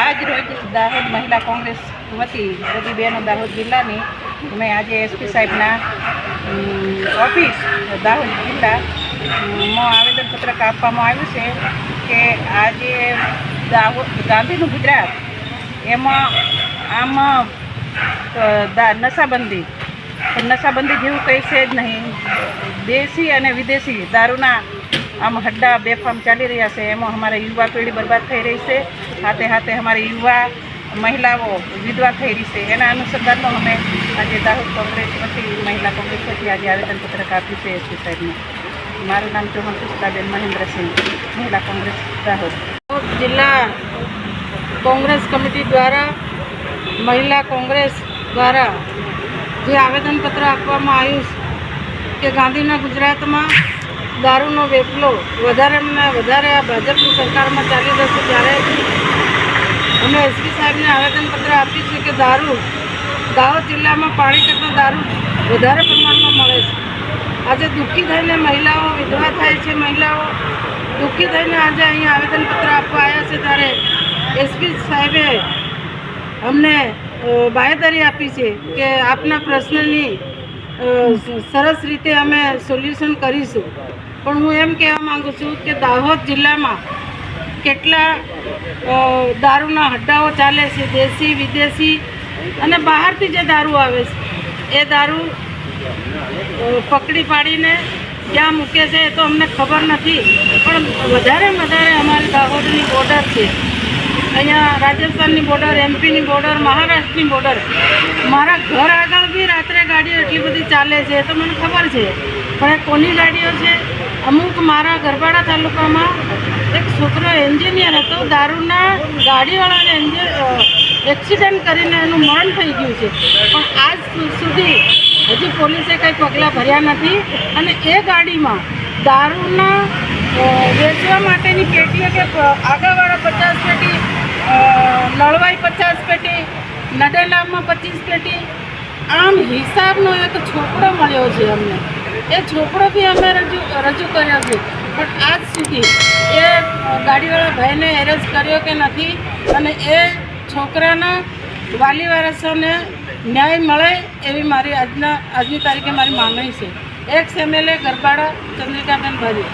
આજ રોજ દાહોદ મહિલા કોંગ્રેસ વતી બધી બહેનો દાહોદ જિલ્લાની મેં આજે એસપી સાહેબના ઓફિસ દાહોદ જિલ્લામાં આવેદનપત્રક આપવામાં આવ્યું છે કે આજે દાહોદ ગાંધીનું ગુજરાત એમાં આમ નશાબંધી જેવું કંઈ છે જ નહીં. દેશી અને વિદેશી દારૂના આમ હડ્ડા બેફામ ચાલી રહ્યા છે. એમાં અમારી યુવા પેઢી બરબાદ થઈ રહી છે, હાથે હાથે અમારી યુવા મહિલાઓ વિધવા થઈ રહી છે. એના અનુસંધાનમાં અમે આજે દાહોદ કોંગ્રેસ વતી મહિલા કોંગ્રેસ વતી આજે આવેદનપત્રક આપ્યું છે એસપી સાહેબને. મારું નામ ચૌહાણ પુષ્પાબેન મહેન્દ્રસિંહ, મહિલા કોંગ્રેસ દાહોદ જિલ્લા કોંગ્રેસ કમિટી દ્વારા મહિલા કોંગ્રેસ દ્વારા જે આવેદનપત્ર આપવામાં આવ્યું કે ગાંધીના ગુજરાતમાં દારૂનો વેપલો વધારેમાં વધારે આ ભાજપની સરકારમાં ચાલી જશે ત્યારે અમે એસપી સાહેબને આવેદનપત્ર આપ્યું છે કે દાહોદ જિલ્લામાં પાણી કરતાં દારૂ વધારે પ્રમાણમાં મળે છે. આજે દુઃખી થઈને મહિલાઓ વિધવા થાય છે. મહિલાઓ દુઃખી થઈને આજે અહીંયા આવેદનપત્ર આપવા આવ્યા છે ત્યારે એસપી સાહેબે અમને બાંહેધરી આપી છે કે આપના પ્રશ્નની સરસ રીતે અમે સોલ્યુશન કરીશું. પણ હું એમ કહેવા માગું છું કે દાહોદ જિલ્લામાં કેટલા દારૂના હડ્ડાઓ ચાલે છે, દેશી વિદેશી અને બહારથી જે દારૂ આવે છે એ દારૂ પકડી પાડીને ક્યાં મૂકે છે એ તો અમને ખબર નથી. પણ વધારે અમારી દાહોદની બોર્ડર છે, અહીંયા રાજસ્થાનની બોર્ડર, એમપીની બોર્ડર, મહારાષ્ટ્રની બોર્ડર. મારા ઘર આગળ બી રાત્રે ગાડીઓ એટલી બધી ચાલે છે તો મને ખબર છે. પણ એ કોની ગાડીઓ છે? અમુક મારા ગરબાડા તાલુકામાં એક છોકરો એન્જિનિયર હતો, દારૂના ગાડીવાળાને એક્સિડન્ટ કરીને એનું મરણ થઈ ગયું છે. પણ આજ સુધી હજી પોલીસે કંઈ પગલાં ભર્યા નથી. અને એ ગાડીમાં દારૂના વેચવા માટેની પેટીઓ કે આગળવાળા 50 પેટી, લળવાઈ 50 પેટી, નડેલામાં 25 પેટી, આમ હિસાબનો એક છોકરો મળ્યો છે અમને. એ છોકરો બી અમે રજૂ કર્યો છે. પણ આજ સુધી એ ગાડીવાળા ભાઈને એરેસ્ટ કર્યો કે નથી. અને એ છોકરાના વાલી વારસોને ન્યાય મળે એવી મારી આજની તારીખે મારી માંગણી છે. એક્સ MLA ગરબાડા ચંદ્રિકાબેન ભરી.